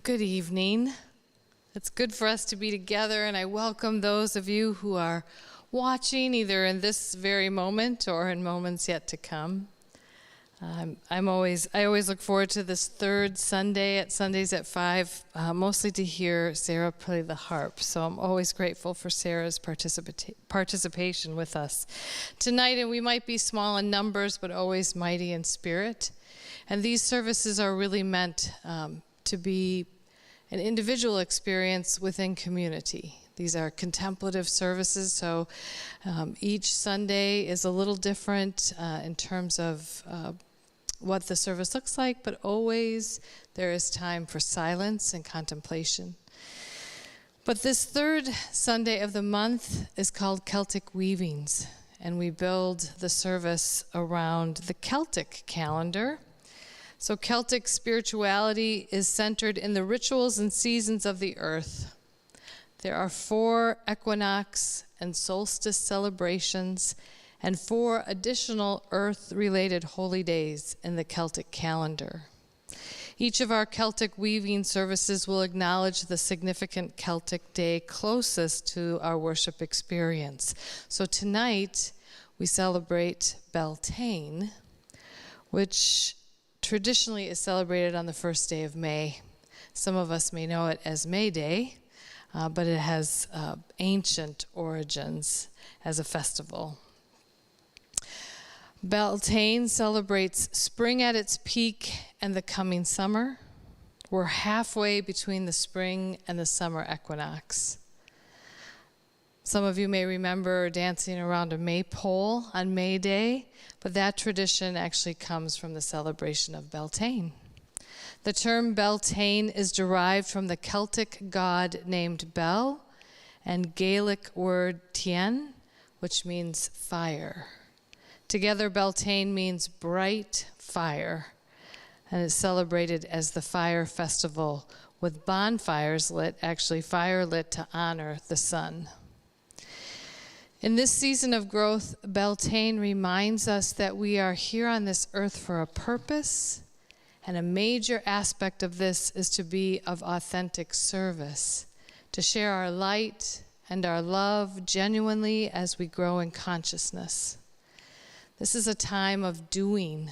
Good evening. It's good for us to be together, and I welcome those of you who are watching either in this very moment or in moments yet to come. I always look forward to this third Sunday at Sundays at 5, mostly to hear Sarah play the harp. So I'm always grateful for Sarah's participation with us tonight. And we might be small in numbers, but always mighty in spirit. And these services are really meant to be an individual experience within community. These are contemplative services, so each Sunday is a little different in terms of what the service looks like, but always there is time for silence and contemplation. But this third Sunday of the month is called Celtic Weavings, and we build the service around the Celtic calendar. So Celtic spirituality is centered in the rituals and seasons of the earth. There are 4 equinox and solstice celebrations and 4 additional earth-related holy days in the Celtic calendar. Each of our Celtic weaving services will acknowledge the significant Celtic day closest to our worship experience. So tonight we celebrate Beltane, which traditionally is celebrated on the first day of May. Some of us may know it as May Day, but it has ancient origins as a festival. Beltane celebrates spring at its peak and the coming summer. We're halfway between the spring and the summer equinox. Some of you may remember dancing around a maypole on May Day, but that tradition actually comes from the celebration of Beltane. The term Beltane is derived from the Celtic god named Bel and Gaelic word tien, which means fire. Together, Beltane means bright fire, and is celebrated as the fire festival with bonfires lit, actually fire lit to honor the sun. In this season of growth, Beltane reminds us that we are here on this earth for a purpose, and a major aspect of this is to be of authentic service, to share our light and our love genuinely as we grow in consciousness. This is a time of doing,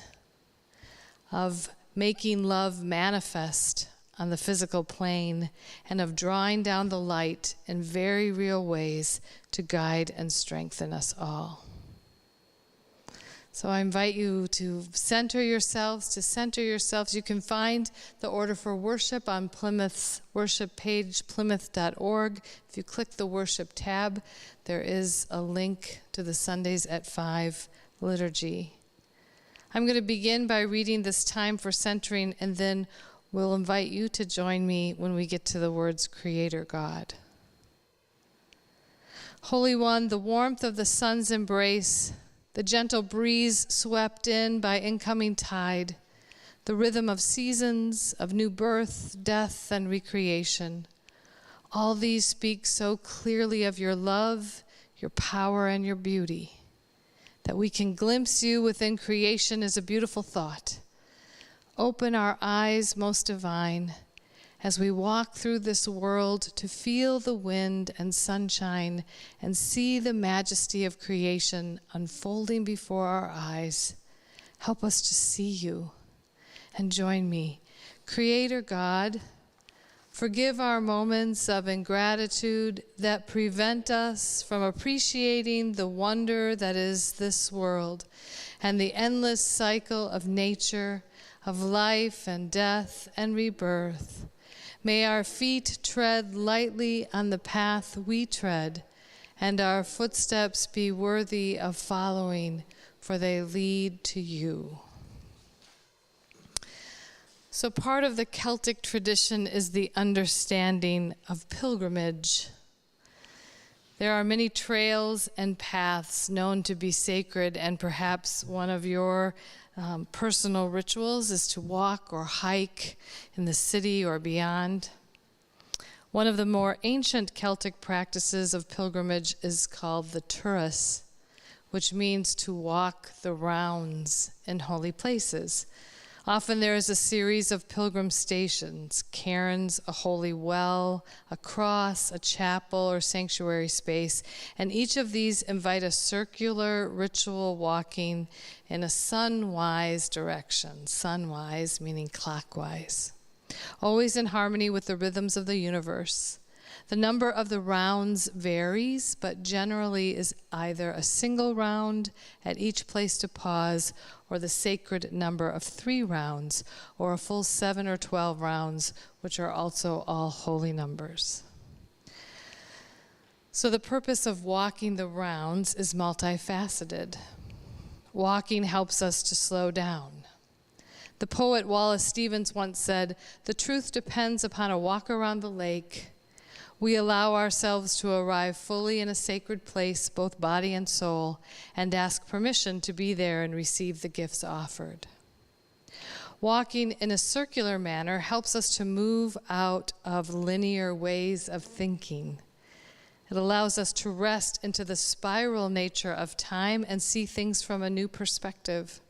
of making love manifest on the physical plane, and of drawing down the light in very real ways to guide and strengthen us all. So I invite you to center yourselves. You can find the order for worship on Plymouth's worship page, plymouth.org. If you click the worship tab, there is a link to the Sundays at 5 liturgy. I'm going to begin by reading this time for centering, and then we'll invite you to join me when we get to the words Creator God. Holy One, the warmth of the sun's embrace, the gentle breeze swept in by incoming tide, the rhythm of seasons, of new birth, death, and recreation. All these speak so clearly of your love, your power, and your beauty. That we can glimpse you within creation is a beautiful thought. Open our eyes, most divine, as we walk through this world to feel the wind and sunshine and see the majesty of creation unfolding before our eyes. Help us to see you and join me. Creator God, forgive our moments of ingratitude that prevent us from appreciating the wonder that is this world and the endless cycle of nature, of life and death and rebirth. May our feet tread lightly on the path we tread, and our footsteps be worthy of following, for they lead to you. So part of the Celtic tradition is the understanding of pilgrimage. There are many trails and paths known to be sacred, and perhaps one of your personal rituals is to walk or hike in the city or beyond. One of the more ancient Celtic practices of pilgrimage is called the turas, which means to walk the rounds in holy places. Often there is a series of pilgrim stations, cairns, a holy well, a cross, a chapel, or sanctuary space, and each of these invite a circular ritual walking in a sunwise direction, sunwise meaning clockwise, always in harmony with the rhythms of the universe. The number of the rounds varies, but generally is either a single round at each place to pause, or the sacred number of 3 rounds, or a full 7 or 12 rounds, which are also all holy numbers. So the purpose of walking the rounds is multifaceted. Walking helps us to slow down. The poet Wallace Stevens once said, "The truth depends upon a walk around the lake. We allow ourselves to arrive fully in a sacred place, both body and soul, and ask permission to be there and receive the gifts offered." Walking in a circular manner helps us to move out of linear ways of thinking. It allows us to rest into the spiral nature of time and see things from a new perspective.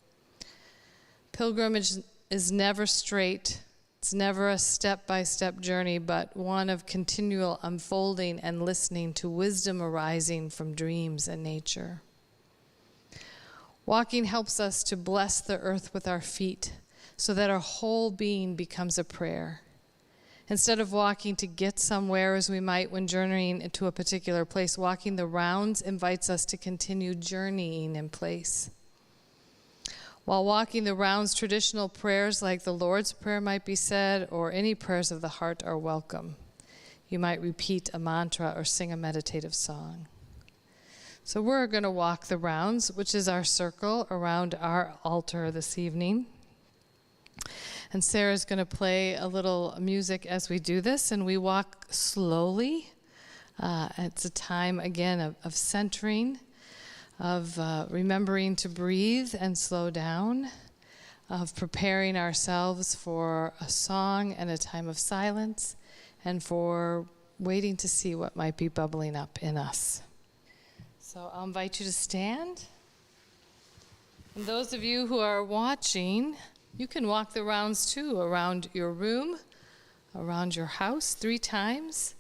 Pilgrimage is never straight. It's never a step-by-step journey, but one of continual unfolding and listening to wisdom arising from dreams and nature. Walking helps us to bless the earth with our feet so that our whole being becomes a prayer. Instead of walking to get somewhere as we might when journeying into a particular place, walking the rounds invites us to continue journeying in place. While walking the rounds, traditional prayers like the Lord's Prayer might be said, or any prayers of the heart are welcome. You might repeat a mantra or sing a meditative song. So we're going to walk the rounds, which is our circle around our altar this evening. And Sarah's going to play a little music as we do this, and we walk slowly. It's a time, again, of centering, of remembering to breathe and slow down, of preparing ourselves for a song and a time of silence, and for waiting to see what might be bubbling up in us. So I'll invite you to stand. And those of you who are watching, you can walk the rounds too, around your room, around your house 3 times.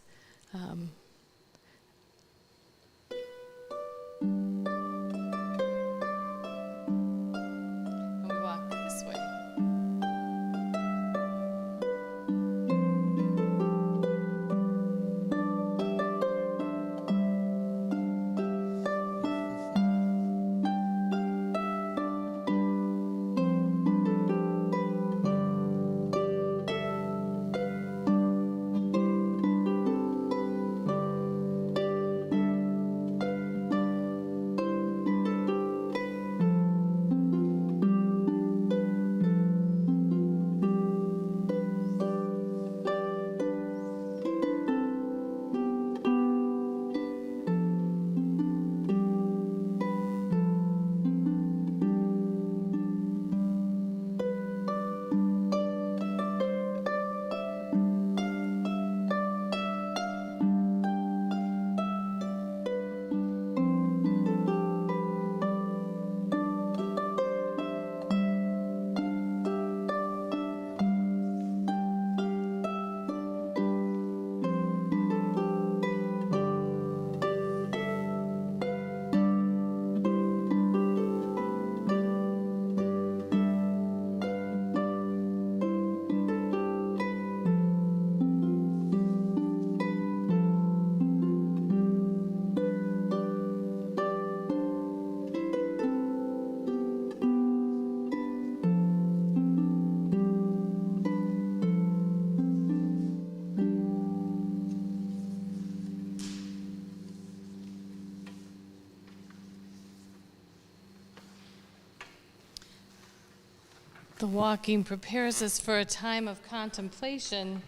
The walking prepares us for a time of contemplation,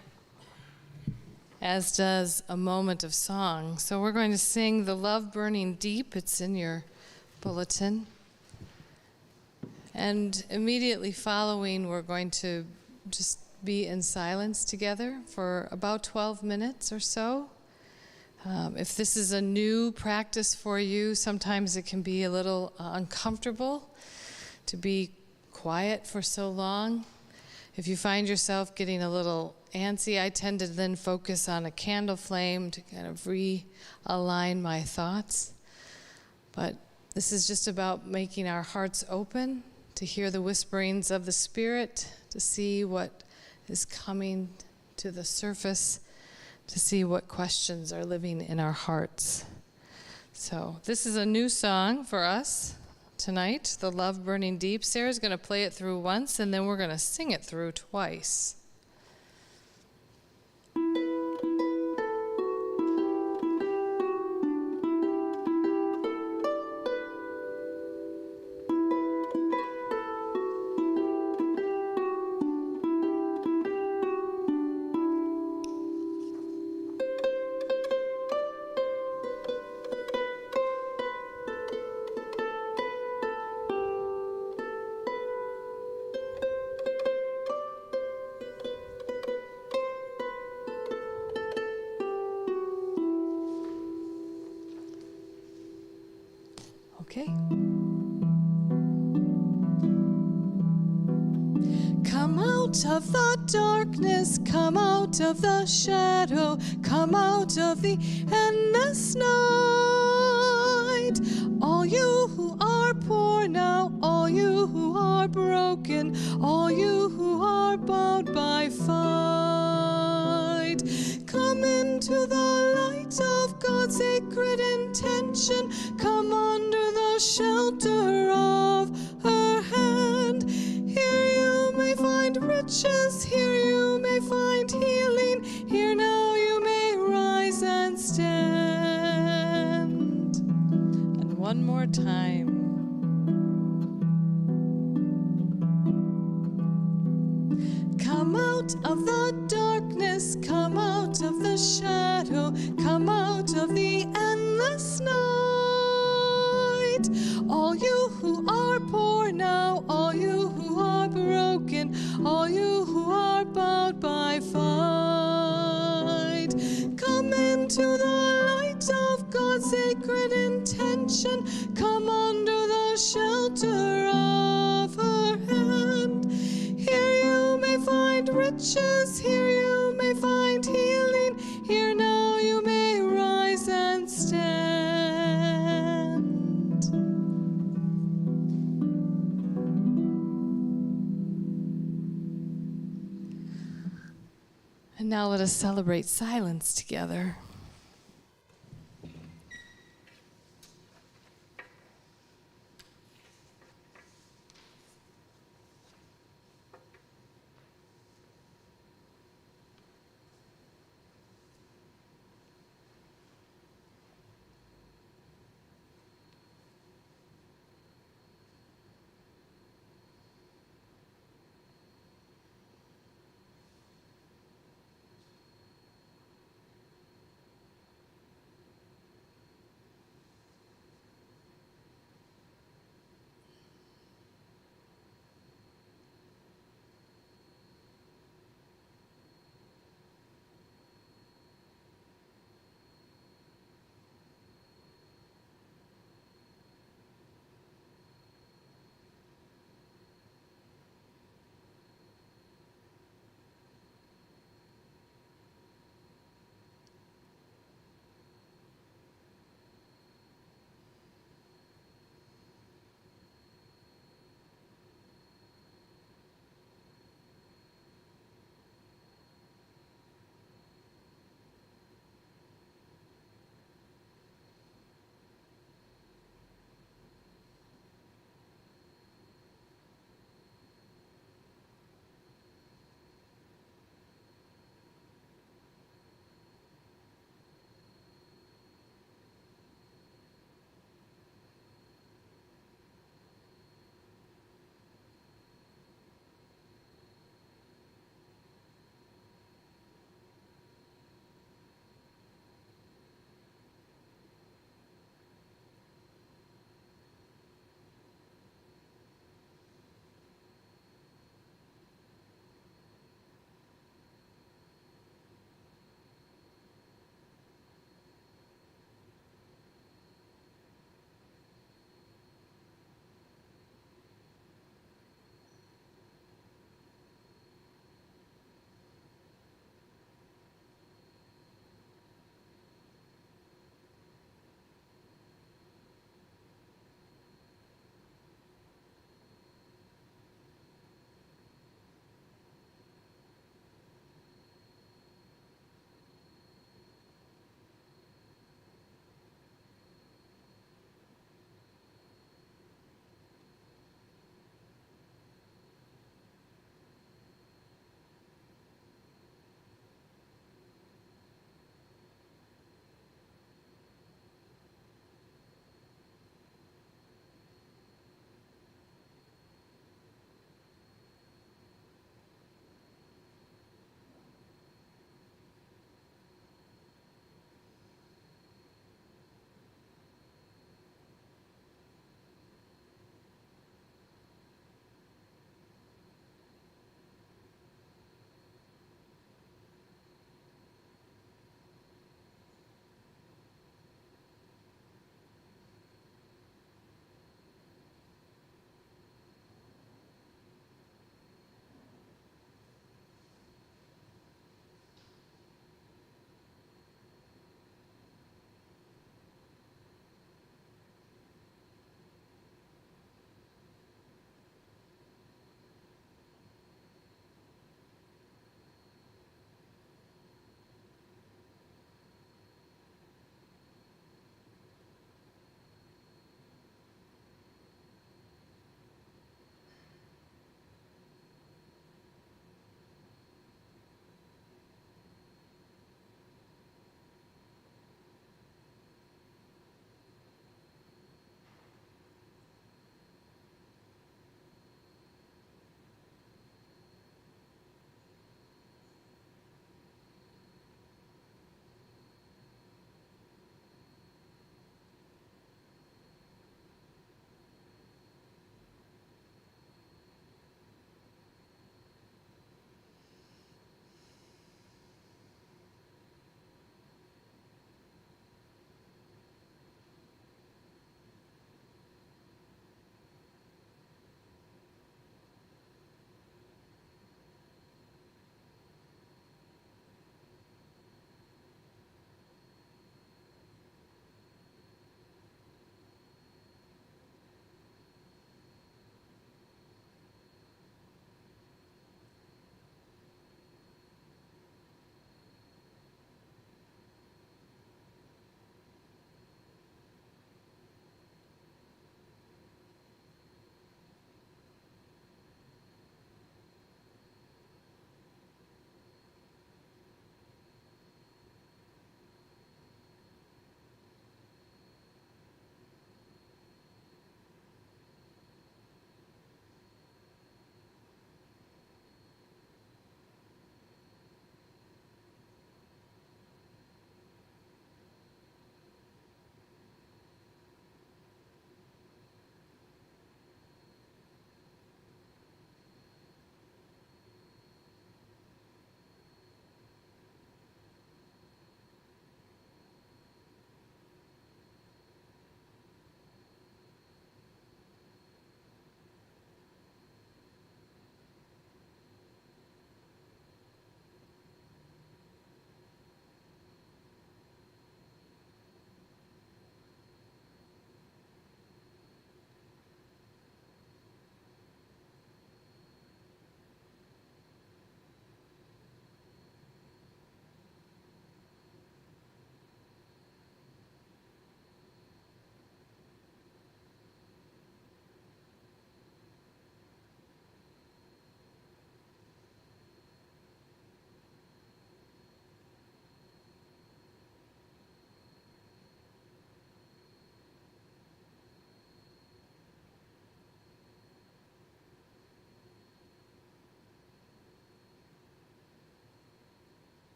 as does a moment of song. So we're going to sing The Love Burning Deep. It's in your bulletin. And immediately following, we're going to just be in silence together for about 12 minutes or so. If this is a new practice for you, sometimes it can be a little uncomfortable to be quiet for so long. If you find yourself getting a little antsy, I tend to then focus on a candle flame to kind of realign my thoughts. But this is just about making our hearts open to hear the whisperings of the Spirit, to see what is coming to the surface, to see what questions are living in our hearts. So this is a new song for us tonight, The Love Burning Deep. Sarah's going to play it through once, and then we're going to sing it through twice. Okay. Come out of the darkness, come out of the shadow, come out of the endless night. All you who are poor now, all you who are broken, all you who are bound by fight. Come into the light of God's sacred intention, come under the shelter of her hand. Here you may find riches, here you may find healing, here now you may rise and stand. And one more time. Come out of the darkness, come out of the shadow, come out of the endless night. All you who are poor now, all you who are broken, all you who are bound by fight. Come into the light of God's sacred intention, come under the shelter of her hand. Here you may find riches, here you may find healing, here now you may rise and stand. And now let us celebrate silence together.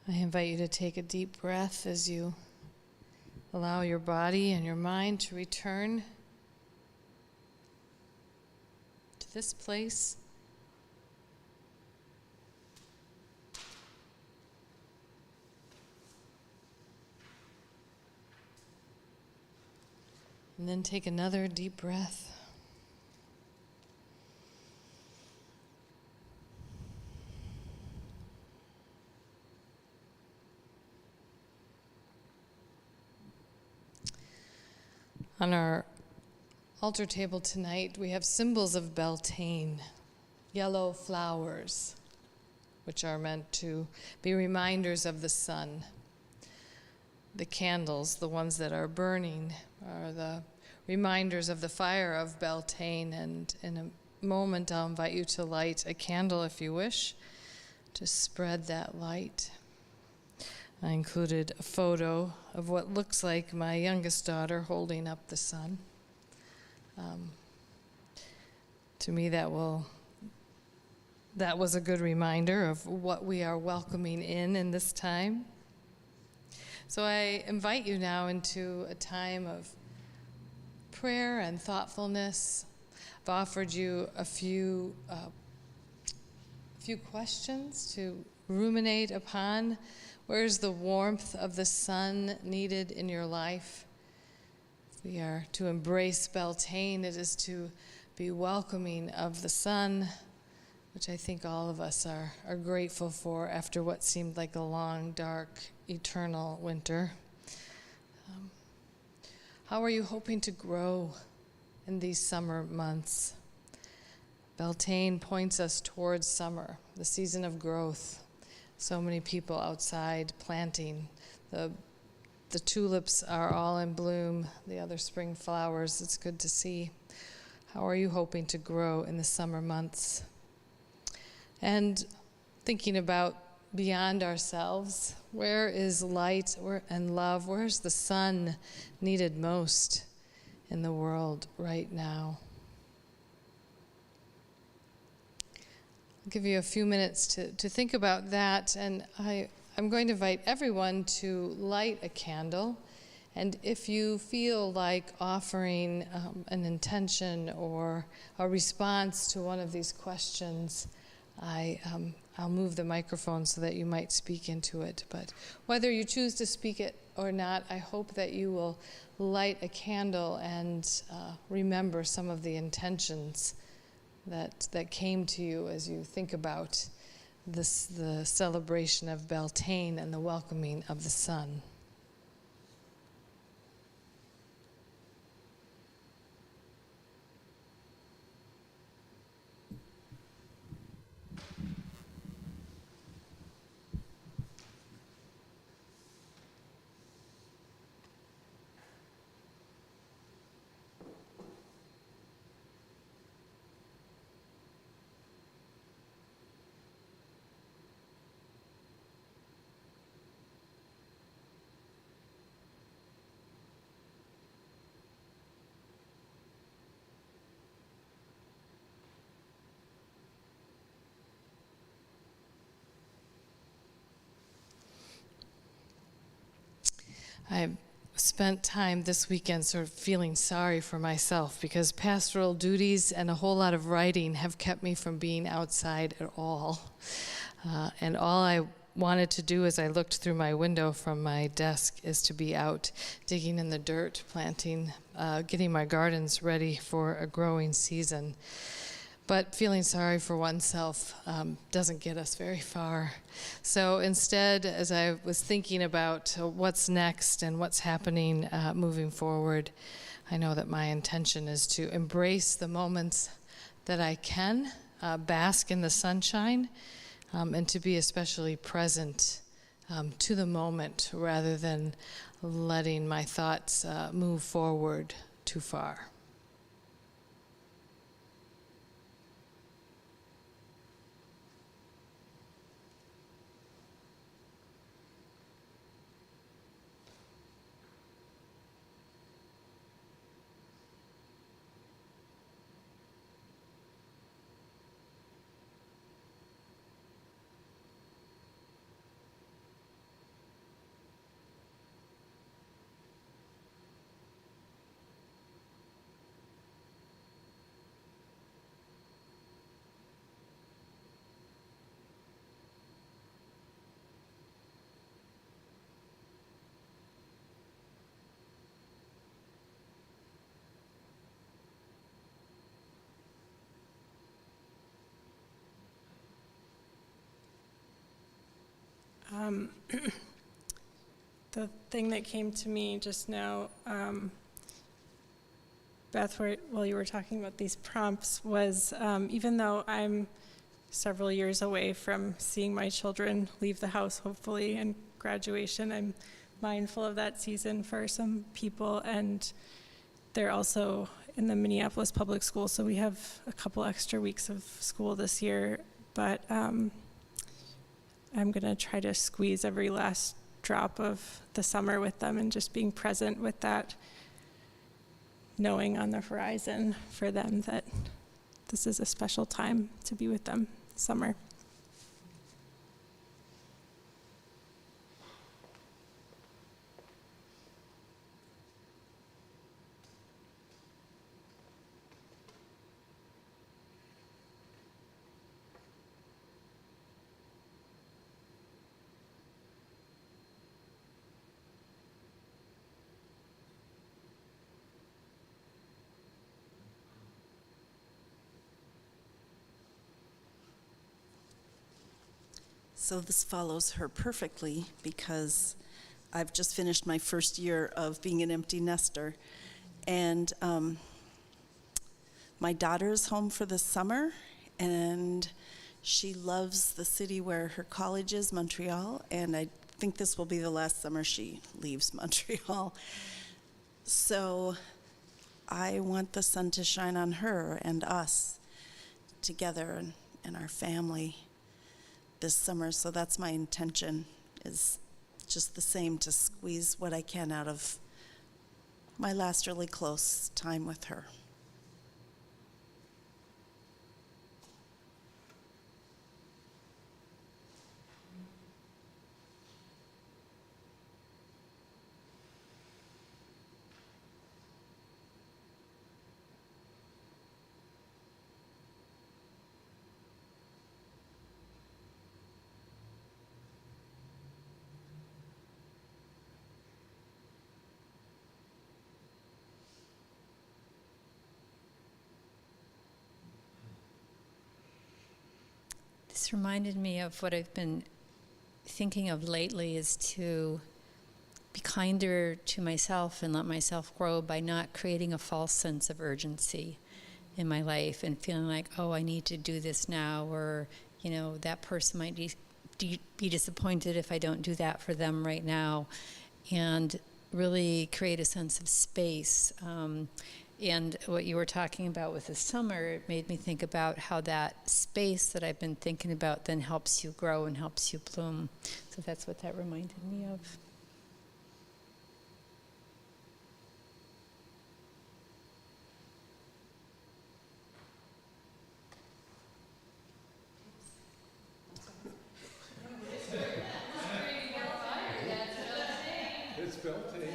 I invite you to take a deep breath as you allow your body and your mind to return to this place. And then take another deep breath. On our altar table tonight, we have symbols of Beltane, yellow flowers, which are meant to be reminders of the sun. The candles, the ones that are burning, are the reminders of the fire of Beltane. And in a moment, I'll invite you to light a candle if you wish, to spread that light. I included a photo of what looks like my youngest daughter holding up the sun. To me, that was a good reminder of what we are welcoming in this time. So I invite you now into a time of prayer and thoughtfulness. I've offered you a few questions to ruminate upon. Where's the warmth of the sun needed in your life? If we are to embrace Beltane, it is to be welcoming of the sun, which I think all of us are grateful for after what seemed like a long, dark, eternal winter. How are you hoping to grow in these summer months? Beltane points us towards summer, the season of growth. So many people outside planting. The tulips are all in bloom, the other spring flowers. It's good to see. How are you hoping to grow in the summer months? And thinking about beyond ourselves, where is light and love? Where's the sun needed most in the world right now? I'll give you a few minutes to think about that, and I'm going to invite everyone to light a candle. And if you feel like offering an intention or a response to one of these questions, I'll move the microphone so that you might speak into it. But whether you choose to speak it or not, I hope that you will light a candle and remember some of the intentions that came to you as you think about the celebration of Beltane and the welcoming of the sun. I've spent time this weekend sort of feeling sorry for myself because pastoral duties and a whole lot of writing have kept me from being outside at all. And all I wanted to do as I looked through my window from my desk is to be out digging in the dirt, planting, getting my gardens ready for a growing season. But feeling sorry for oneself doesn't get us very far. So instead, as I was thinking about what's next and what's happening moving forward, I know that my intention is to embrace the moments that I can, bask in the sunshine, and to be especially present to the moment rather than letting my thoughts move forward too far. The thing that came to me just now, Beth, while you were talking about these prompts, was even though I'm several years away from seeing my children leave the house, hopefully, and graduation, I'm mindful of that season for some people, and they're also in the Minneapolis public school, so we have a couple extra weeks of school this year, but I'm gonna try to squeeze every last drop of the summer with them and just being present with that, knowing on the horizon for them that this is a special time to be with them, summer. So this follows her perfectly because I've just finished my first year of being an empty nester. And my daughter is home for the summer, and she loves the city where her college is, Montreal, and I think this will be the last summer she leaves Montreal. So I want the sun to shine on her and us together and our family this summer, so that's my intention, is just the same, to squeeze what I can out of my last really close time with her. This reminded me of what I've been thinking of lately, is to be kinder to myself and let myself grow by not creating a false sense of urgency in my life and feeling like, oh, I need to do this now, or, you know, that person might be disappointed if I don't do that for them right now, and really create a sense of space. And what you were talking about with the summer, it made me think about how that space that I've been thinking about then helps you grow and helps you bloom. So that's what that reminded me of. It's Beltane.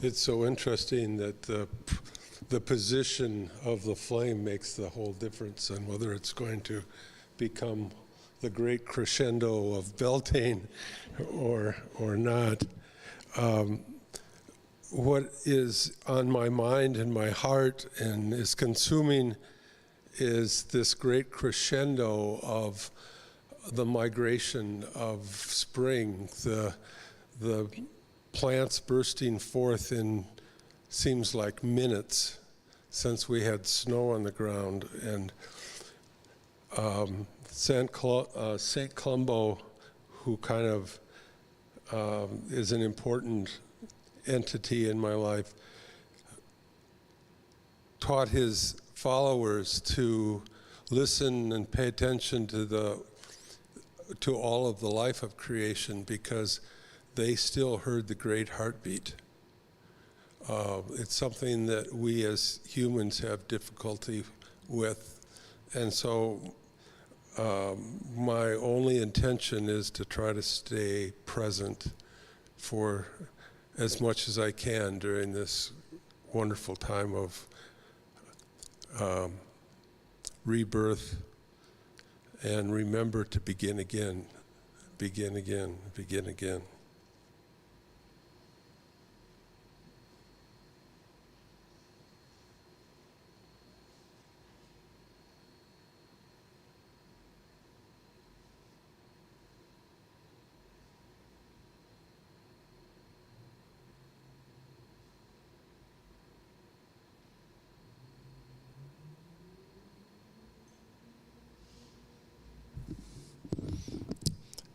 It's so interesting that the position of the flame makes the whole difference on whether it's going to become the great crescendo of Beltane or not. What is on my mind and my heart and is consuming is this great crescendo of the migration of spring, the plants bursting forth in seems like minutes since we had snow on the ground. And St. Columbo, who kind of is an important entity in my life, taught his followers to listen and pay attention to all of the life of creation, because they still heard the great heartbeat. It's something that we as humans have difficulty with. And so my only intention is to try to stay present for as much as I can during this wonderful time of rebirth, and remember to begin again, begin again, begin again.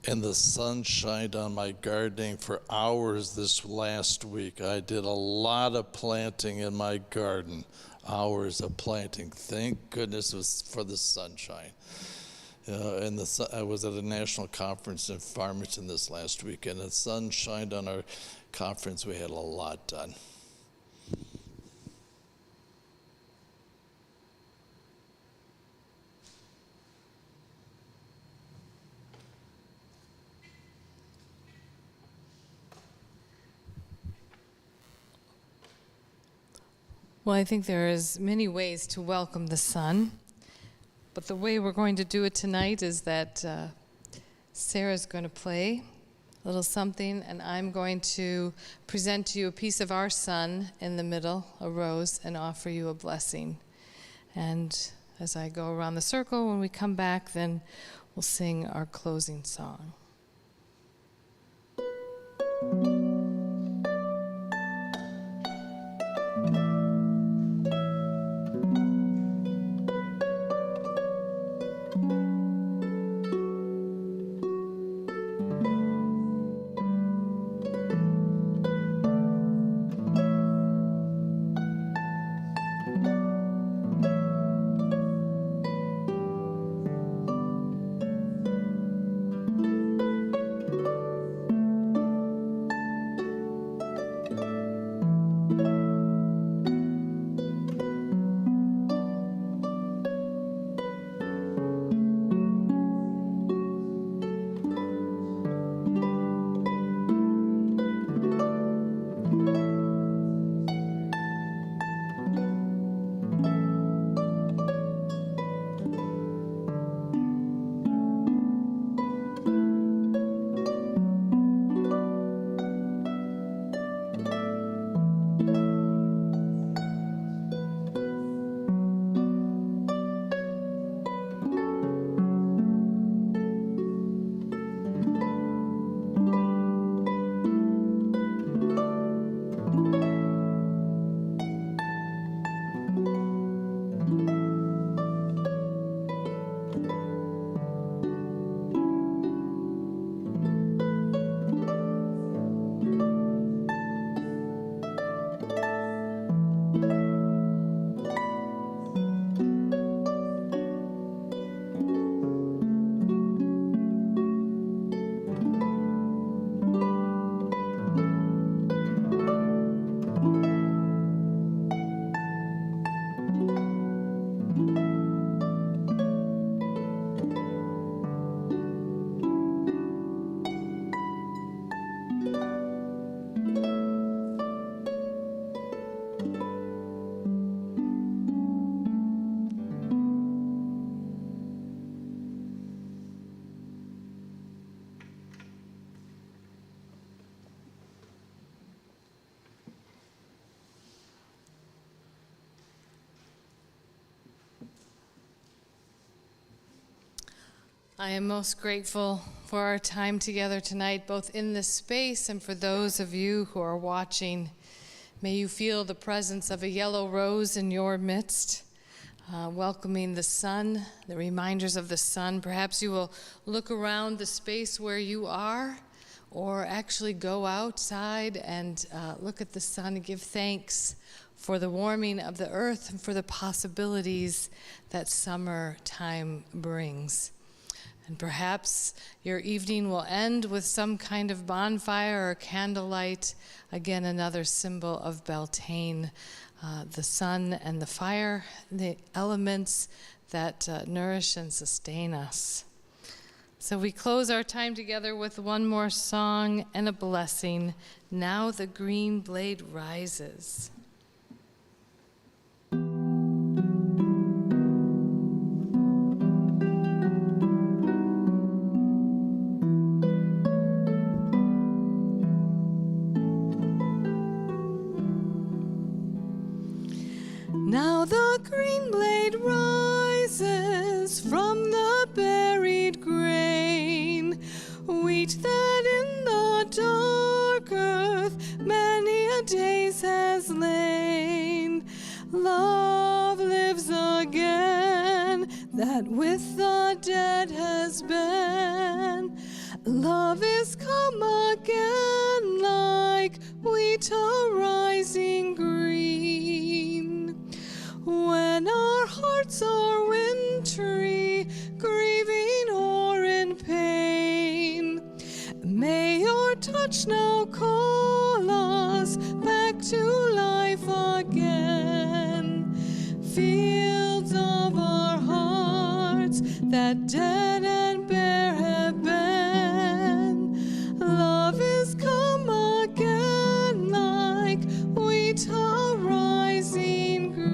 And the sun shined on my gardening for hours this last week. I did a lot of planting in my garden, hours of planting. Thank goodness it was for the sunshine. I was at a national conference in Farmington this last week, and the sun shined on our conference. We had a lot done. Well, I think there is many ways to welcome the sun, but the way we're going to do it tonight is that Sarah's going to play a little something, and I'm going to present to you a piece of our sun in the middle, a rose, and offer you a blessing. And as I go around the circle, when we come back, then we'll sing our closing song. I am most grateful for our time together tonight, both in this space and for those of you who are watching. May you feel the presence of a yellow rose in your midst, welcoming the sun, the reminders of the sun. Perhaps you will look around the space where you are, or actually go outside and look at the sun and give thanks for the warming of the earth and for the possibilities that summertime brings. And perhaps your evening will end with some kind of bonfire or candlelight, again another symbol of Beltane, the sun and the fire, the elements that nourish and sustain us. So we close our time together with one more song and a blessing. Now the green blade rises. Now the green blade rises from the buried grain, wheat that in the dark earth many a days has lain. Love lives again, that with the dead has been. Love is come again like wheat arising green. When our hearts are wintry, grieving or in pain, may your touch now call us back to life again. Fields of our hearts that dead and bare have been, love is come again like wheat arising green.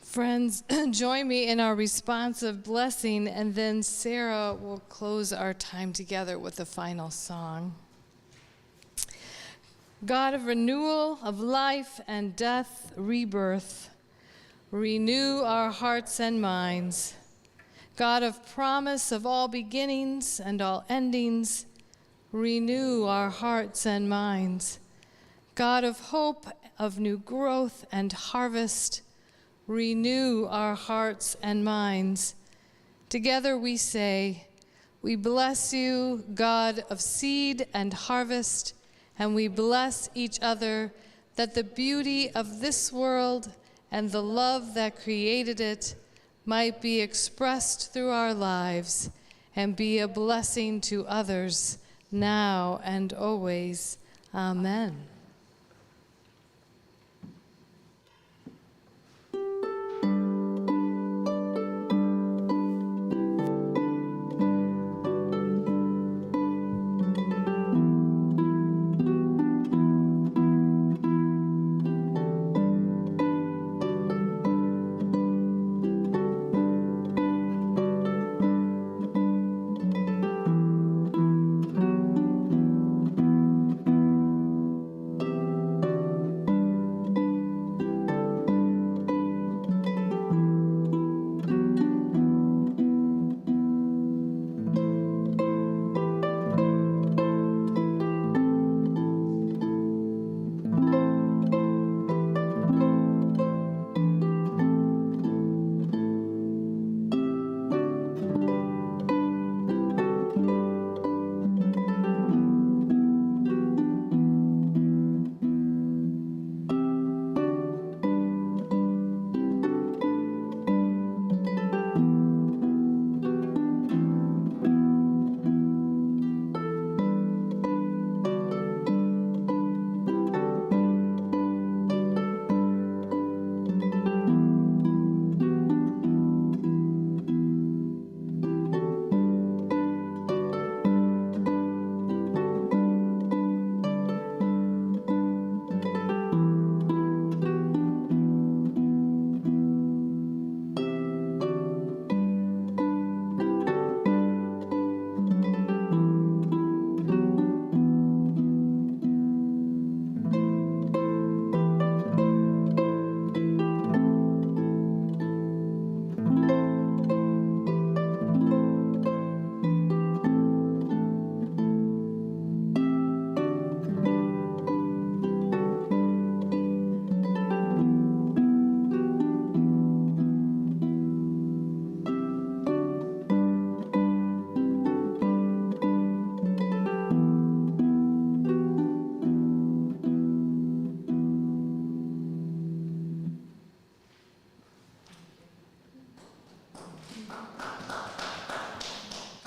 Friends, join me in our responsive blessing, and then Sarah will close our time together with the final song. God of renewal, of life and death, rebirth, renew our hearts and minds. God of promise of all beginnings and all endings, renew our hearts and minds. God of hope, of new growth and harvest, renew our hearts and minds. Together we say, we bless you, God of seed and harvest, and we bless each other that the beauty of this world and the love that created it might be expressed through our lives and be a blessing to others now and always. Amen.